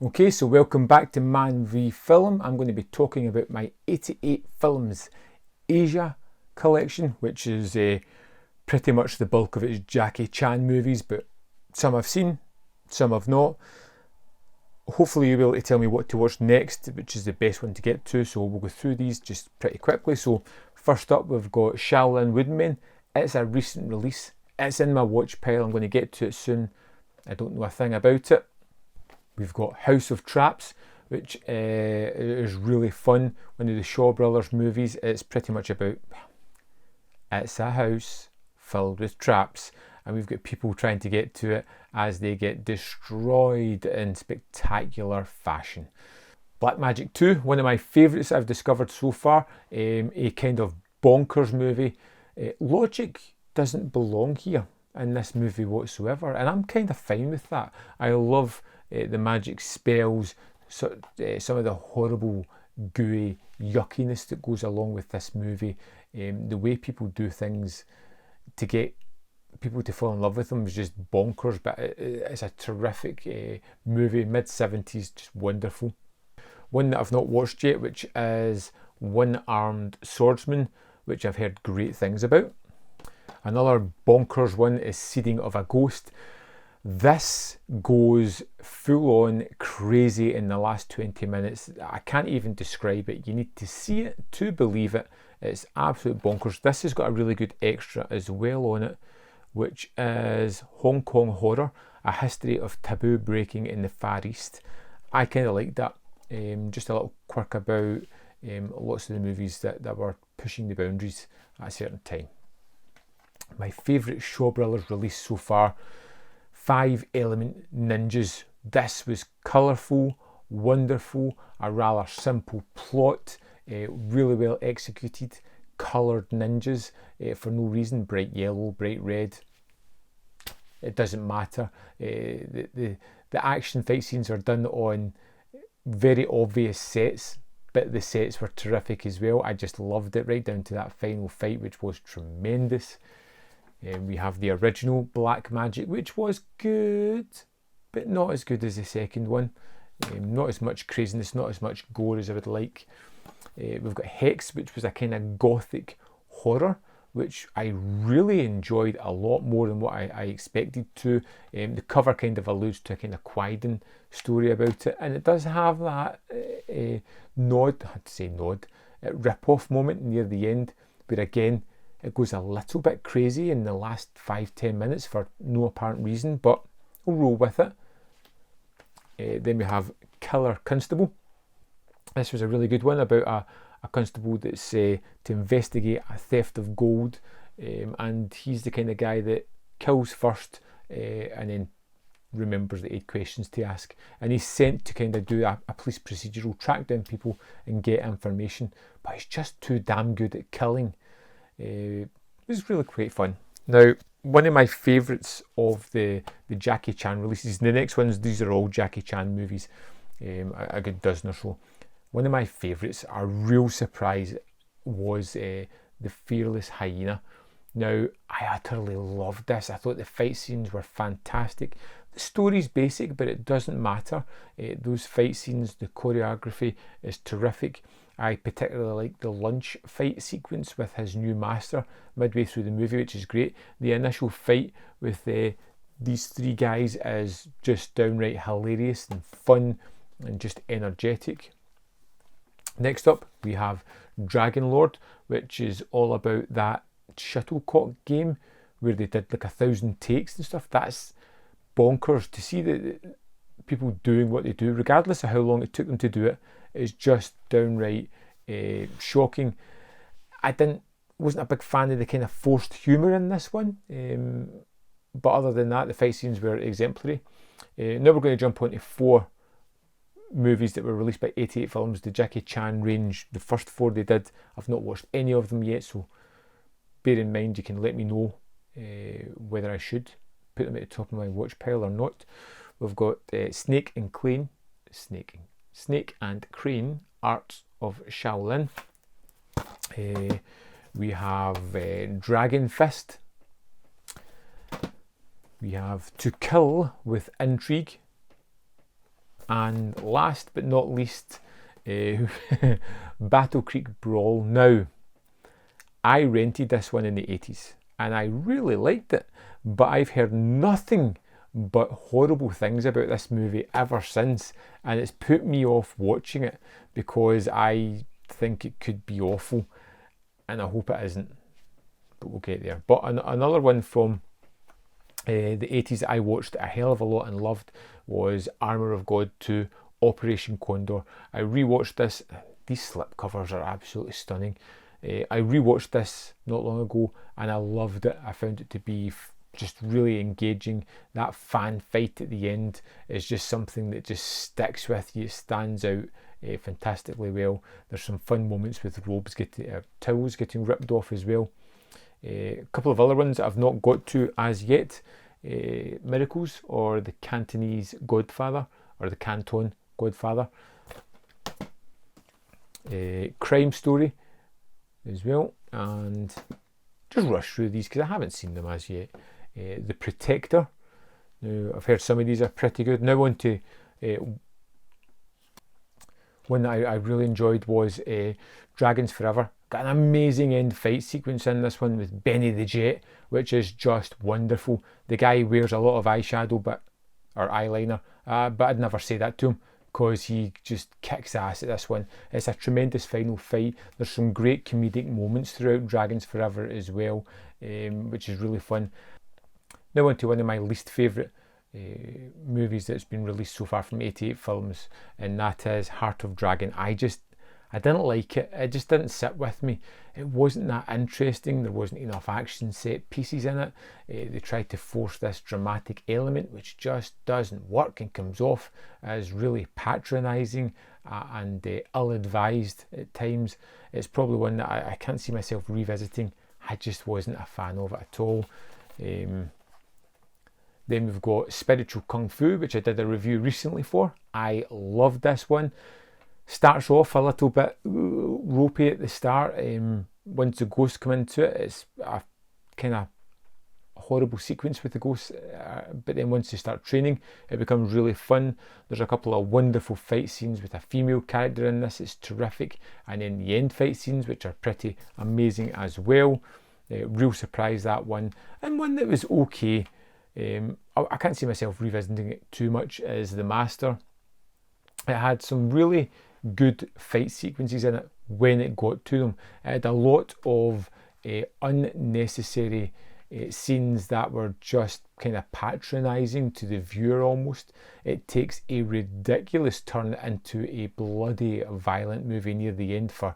Okay, so welcome back to Man v Film. I'm going to be talking about my 88 Films Asia collection, which is pretty much the bulk of its Jackie Chan movies, but some I've seen, some I've not. Hopefully you'll be able to tell me what to watch next, which is the best one to get to, so we'll go through these just pretty quickly. So first up we've got Shaolin Woodmen. It's a recent release. It's in my watch pile. I'm going to get to it soon. I don't know a thing about it. We've got House of Traps, which is really fun. One of the Shaw Brothers movies. It's pretty much about, it's a house filled with traps, and we've got people trying to get to it as they get destroyed in spectacular fashion. Black Magic 2, one of my favourites I've discovered so far. A kind of bonkers movie. Logic doesn't belong here in this movie whatsoever, and I'm kind of fine with that. I love the magic spells, some of the horrible, gooey yuckiness that goes along with this movie. The way people do things to get people to fall in love with them is just bonkers, but it's a terrific movie, mid-70s, just wonderful. One that I've not watched yet, which is One-Armed Swordsman, which I've heard great things about. Another bonkers one is Seeding of a Ghost. This goes full on crazy in the last 20 minutes. I can't even describe it. You need to see it to believe it. It's absolute bonkers. This has got a really good extra as well on it, which is Hong Kong Horror, a history of taboo breaking in the Far East. I kind of like that. Just a little quirk about lots of the movies that were pushing the boundaries at a certain time. My favourite Shaw Brothers release so far, 5 Element Ninjas. This was colourful, wonderful, a rather simple plot, really well executed, coloured ninjas for no reason, bright yellow, bright red. It doesn't matter. The action fight scenes are done on very obvious sets, but the sets were terrific as well. I just loved it right down to that final fight, which was tremendous. We have the original Black Magic, which was good, but not as good as the second one. Not as much craziness, not as much gore as I would like. We've got Hex, which was a kind of gothic horror, which I really enjoyed a lot more than what I expected to. The cover kind of alludes to a kind of Quaiden story about it, and it does have that rip-off moment near the end, where again, it goes a little bit crazy in the last 5-10 minutes for no apparent reason, but we'll roll with it. Then we have Killer Constable. This was a really good one about a constable that's to investigate a theft of gold, and he's the kind of guy that kills first and then remembers the 8 questions to ask, and he's sent to kind of do a police procedural, track down people and get information, but he's just too damn good at killing. It was really quite fun. Now, one of my favourites of the Jackie Chan releases, the next ones, these are all Jackie Chan movies, a good dozen or so. One of my favourites, a real surprise, was The Fearless Hyena. Now, I utterly loved this. I thought the fight scenes were fantastic. The story's basic, but it doesn't matter. Those fight scenes, the choreography is terrific. I particularly like the lunch fight sequence with his new master midway through the movie, which is great. The initial fight with these 3 guys is just downright hilarious and fun and just energetic. Next up, we have Dragon Lord, which is all about that shuttlecock game where they did like 1,000 takes and stuff. That's bonkers. To see the people doing what they do, regardless of how long it took them to do it, is just downright shocking. I wasn't a big fan of the kind of forced humour in this one, but other than that, the fight scenes were exemplary. Now we're going to jump onto 4 movies that were released by 88 Films, the Jackie Chan range. The first 4 they did, I've not watched any of them yet, so bear in mind, you can let me know whether I should put them at the top of my watch pile or not. We've got Snake and Crane, Arts of Shaolin. We have Dragon Fist. We have To Kill with Intrigue. And last but not least, Battle Creek Brawl. Now, I rented this one in the 80s and I really liked it, but I've heard nothing but horrible things about this movie ever since, and it's put me off watching it because I think it could be awful, and I hope it isn't, but we'll get there. But another one from the 80s that I watched a hell of a lot and loved was Armour of God 2 Operation Condor. I rewatched this. These slip covers are absolutely stunning. I rewatched this not long ago and I loved it. I found it to be just really engaging. That fan fight at the end is just something that just sticks with you. It stands out fantastically well. There's some fun moments with robes towels getting ripped off as well. A couple of other ones that I've not got to as yet. Miracles, or the Cantonese Godfather, or the Canton Godfather. Crime Story as well, and just rush through these because I haven't seen them as yet. The Protector. Now, I've heard some of these are pretty good. Now on to one that I really enjoyed was Dragons Forever. Got an amazing end fight sequence in this one with Benny the Jet, which is just wonderful. The guy wears a lot of eyeshadow or eyeliner, but I'd never say that to him because he just kicks ass at this one. It's a tremendous final fight. There's some great comedic moments throughout Dragons Forever as well, which is really fun. Now on to one of my least favourite movies that's been released so far from 88 Films, and that is Heart of Dragon. I didn't like it. It just didn't sit with me. It wasn't that interesting. There wasn't enough action set pieces in it. They tried to force this dramatic element which just doesn't work and comes off as really patronising and ill-advised at times. It's probably one that I can't see myself revisiting. I just wasn't a fan of it at all. Then we've got Spiritual Kung Fu, which I did a review recently for. I loved this one. Starts off a little bit ropey at the start. Once the ghosts come into it, it's a kind of horrible sequence with the ghosts. But then once they start training, it becomes really fun. There's a couple of wonderful fight scenes with a female character in this. It's terrific. And then the end fight scenes, which are pretty amazing as well. Real surprise, that one. And one that was okay. I can't see myself revisiting it too much is The Master. It had some really good fight sequences in it when it got to them. It had a lot of unnecessary scenes that were just kind of patronising to the viewer almost. It takes a ridiculous turn into a bloody violent movie near the end for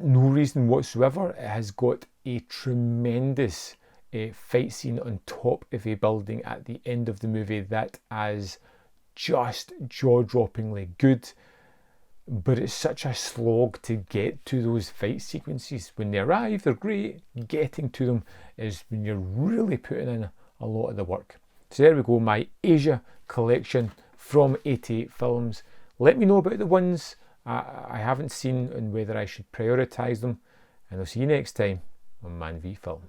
no reason whatsoever. It has got a tremendous fight scene on top of a building at the end of the movie that is just jaw-droppingly good, but it's such a slog to get to those fight sequences. When they arrive, they're great. Getting to them is when you're really putting in a lot of the work. So there we go, my Asia collection from 88 Films. Let me know about the ones I haven't seen and whether I should prioritise them, and I'll see you next time on Man v Film.